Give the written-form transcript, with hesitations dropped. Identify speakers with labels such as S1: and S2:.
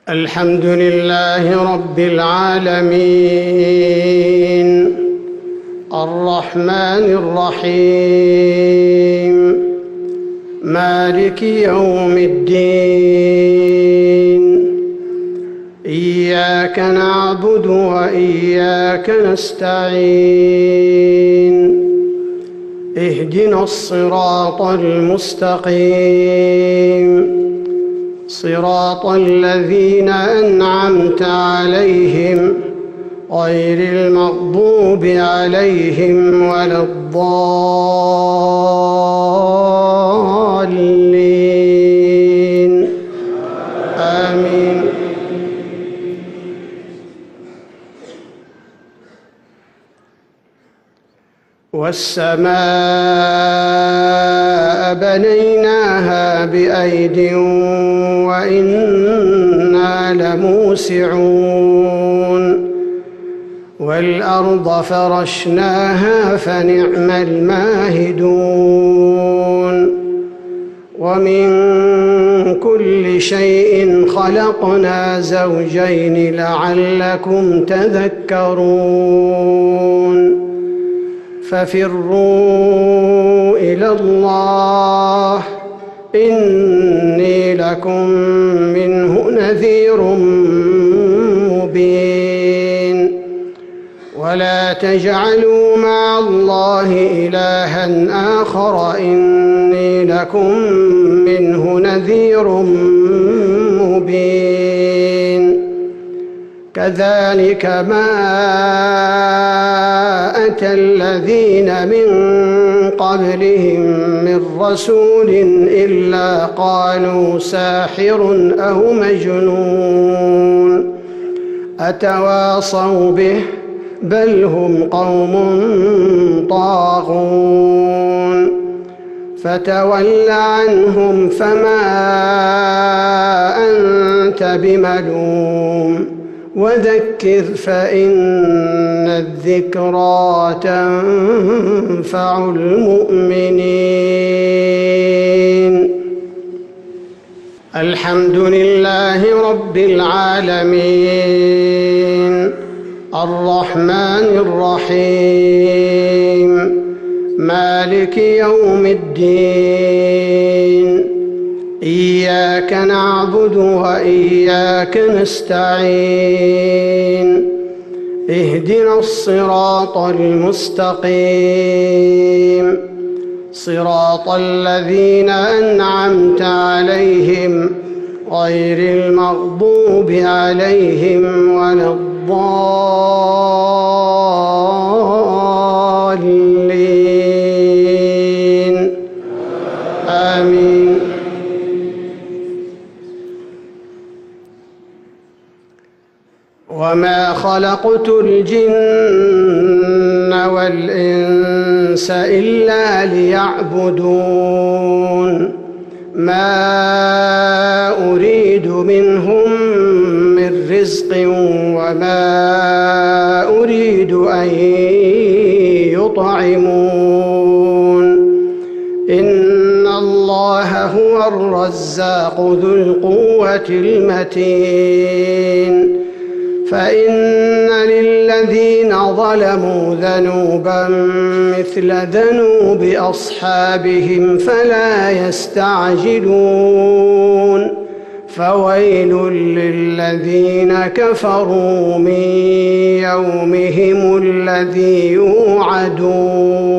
S1: الحمد لله رب العالمين الرحمن الرحيم مالك يوم الدين إياك نعبد وإياك نستعين اهدنا الصراط المستقيم صراط الذين أنعمت عليهم غير المغضوب عليهم ولا الضالين آمين. والسماء بنيناها بأيد وإنا لموسعون والأرض فرشناها فنعم الماهدون ومن كل شيء خلقنا زوجين لعلكم تذكرون ففروا إلى الله إني لكم منه نذير مبين ولا تجعلوا مع الله إلها آخر إني لكم منه نذير مبين كذلك ما أتى الذين من قبلهم من رسول إلا قالوا ساحر أو مجنون أتواصوا به بل هم قوم طاغون فتول عنهم فما أنت بملوم وذكر فإن الذكرى تنفع المؤمنين. الحمد لله رب العالمين الرحمن الرحيم مالك يوم الدين إياك نعبد وإياك نستعين اهدنا الصراط المستقيم صراط الذين أنعمت عليهم غير المغضوب عليهم ولا الضالين آمين. وما خلقت الجن والإنس إلا ليعبدون ما أريد منهم من رزق وما أريد أن يطعمون إن الله هو الرزاق ذو القوة المتين فإن للذين ظلموا ذنوبا مثل ذنوب أصحابهم فلا يستعجلون فويل للذين كفروا من يومهم الذي يوعدون.